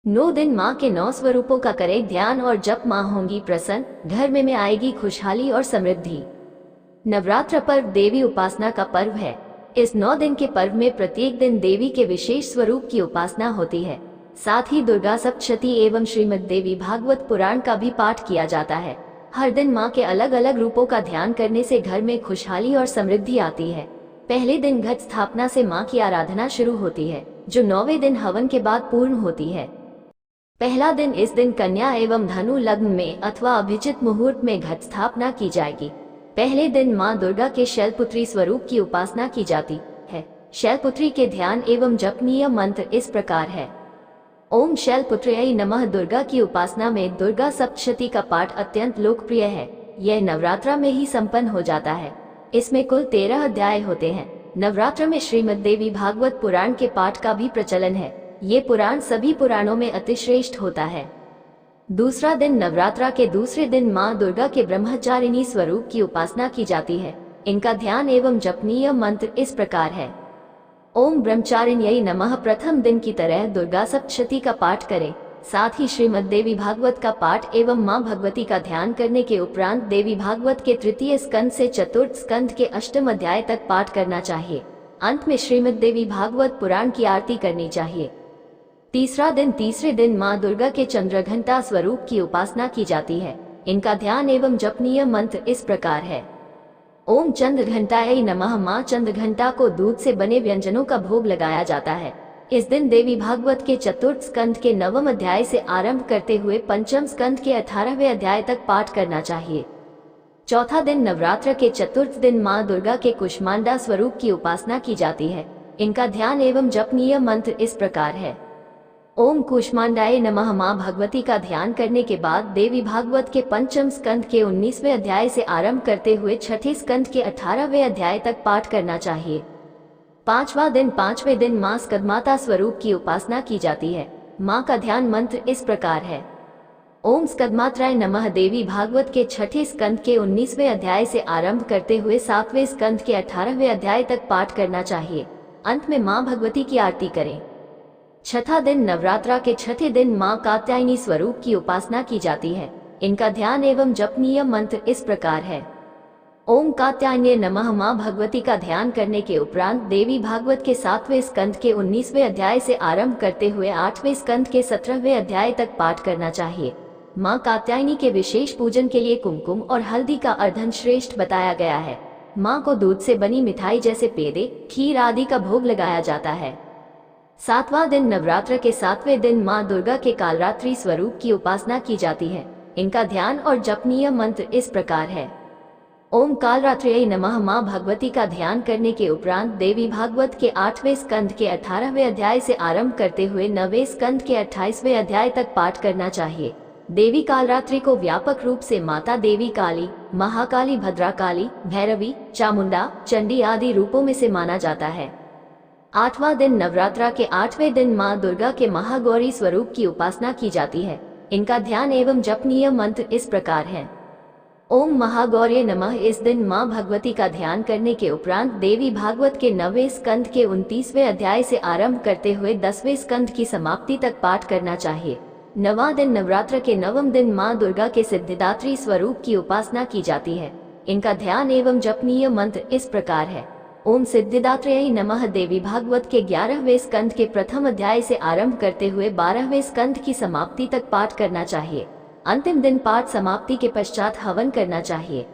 9 दिन माँ के 9 स्वरूपों का करें ध्यान और जप। माँ होंगी प्रसन्न, घर में आएगी खुशहाली और समृद्धि। नवरात्र पर्व देवी उपासना का पर्व है। इस 9 दिन के पर्व में प्रत्येक दिन देवी के विशेष स्वरूप की उपासना होती है। साथ ही दुर्गा सप्तशती एवं श्रीमद् देवी भागवत पुराण का भी पाठ किया जाता है। हर दिन माँ के अलग अलग रूपों का ध्यान करने से घर में खुशहाली और समृद्धि आती है। पहले दिन घट स्थापना से माँ की आराधना शुरू होती है, जो 9वें दिन हवन के बाद पूर्ण होती है। पहला दिन, इस दिन कन्या एवं धनु लग्न में अथवा अभिजित मुहूर्त में घट स्थापना की जाएगी। पहले दिन माँ दुर्गा के शैलपुत्री स्वरूप की उपासना की जाती है। शैलपुत्री के ध्यान एवं जपनीय मंत्र इस प्रकार है। ओम शैलपुत्र्यै नमः। दुर्गा की उपासना में दुर्गा सप्तशती का पाठ अत्यंत लोकप्रिय है। यह नवरात्र में ही संपन्न हो जाता है। इसमें कुल 13 अध्याय होते हैं। नवरात्र में श्रीमद् देवी भागवत पुराण के पाठ का भी प्रचलन है। ये पुराण सभी पुराणों में अतिश्रेष्ठ होता है। दूसरा दिन, नवरात्रा के दूसरे दिन माँ दुर्गा के ब्रह्मचारिणी स्वरूप की उपासना की जाती है। इनका ध्यान एवं जपनीय मंत्र इस प्रकार है। ओम ब्रह्मचारिण्यै नमः। प्रथम दिन की तरह दुर्गा सप्तशती का पाठ करें। साथ ही श्रीमद् देवी भागवत का पाठ एवं माँ भगवती का ध्यान करने के उपरांत देवी भागवत के तृतीय स्कंद से चतुर्थ स्कंद के अष्टम अध्याय तक पाठ करना चाहिए। अंत में श्रीमद् देवी भागवत पुराण की आरती करनी चाहिए। तीसरा दिन, तीसरे दिन माँ दुर्गा के चंद्रघंटा स्वरूप की उपासना की जाती है। इनका ध्यान एवं जपनीय मंत्र इस प्रकार है। ओम चंद्रघंटायै नमः। माँ चंद्रघंटा को दूध से बने व्यंजनों का भोग लगाया जाता है। इस दिन देवी भागवत के चतुर्थ स्कंद के 9वें अध्याय से आरंभ करते हुए पंचम स्कंद के 18वें अध्याय तक पाठ करना चाहिए। चौथा दिन, नवरात्र के चतुर्थ दिन माँ दुर्गा के कुष्मांडा स्वरूप की उपासना की जाती है। इनका ध्यान एवं जपनीय मंत्र इस प्रकार है। ओम कुष्मांडाय नमः। माँ भगवती का ध्यान करने के बाद देवी भागवत के पंचम स्कंद के 19वें अध्याय से आरंभ करते हुए छठे स्कंद के 18वें अध्याय तक पाठ करना चाहिए। पांचवा दिन, 5वें दिन माँ स्कंदमाता स्वरूप की उपासना की जाती है। माँ का ध्यान मंत्र इस प्रकार है। ओम स्कंदमात्राय नमः। देवी भागवत के छठे स्कंद के 19वें अध्याय से आरंभ करते हुए 7वें स्कंद के 18वें अध्याय तक पाठ करना चाहिए। अंत में माँ भगवती की आरती करें। छठा दिन, नवरात्रा के छठे दिन माँ कात्यायनी स्वरूप की उपासना की जाती है। इनका ध्यान एवं जपनीय मंत्र इस प्रकार है। ओम कात्यायन्ये नमः। माँ भगवती का ध्यान करने के उपरांत देवी भागवत के 7वें स्कंद के 19वें अध्याय से आरंभ करते हुए 8वें स्कंद के 17वें अध्याय तक पाठ करना चाहिए। माँ कात्यायनी के विशेष पूजन के लिए कुमकुम और हल्दी का अर्धन श्रेष्ठ बताया गया है। माँ को दूध से बनी मिठाई जैसे पेड़े, खीर आदि का भोग लगाया जाता है। सातवां दिन, नवरात्र के 7वें दिन माँ दुर्गा के कालरात्रि स्वरूप की उपासना की जाती है। इनका ध्यान और जपनीय मंत्र इस प्रकार है। ओम कालरात्र्यै नमः। माँ भगवती का ध्यान करने के उपरांत देवी भागवत के 8वें स्कंद के 18वें अध्याय से आरंभ करते हुए 9वें स्कंद के 28वें अध्याय तक पाठ करना चाहिए। देवी कालरात्रि को व्यापक रूप से माता देवी काली, महाकाली, भद्राकाली, भैरवी, चामुंडा, चंडी आदि रूपों में से माना जाता है। 8वां दिन, नवरात्रा के 8वें दिन माँ दुर्गा के महागौरी स्वरूप की उपासना की जाती है। इनका ध्यान एवं जपनीय मंत्र इस प्रकार है। ओम महागौर्ये नमः। इस दिन माँ भगवती का ध्यान करने के उपरांत देवी भागवत के 9वें स्कंद के 29वें अध्याय से आरंभ करते हुए 10वें स्कंद की समाप्ति तक पाठ करना चाहिए। 9वां दिन, नवरात्र के 9वें दिन माँ दुर्गा के सिद्धिदात्री स्वरूप की उपासना की जाती है। इनका ध्यान एवं जपनीय मंत्र इस प्रकार है। ओम सिद्धिदात्र्यै नमः। देवी भागवत के 11वें स्कंद के प्रथम अध्याय से आरंभ करते हुए 12वें स्कंद की समाप्ति तक पाठ करना चाहिए। अंतिम दिन पाठ समाप्ति के पश्चात हवन करना चाहिए।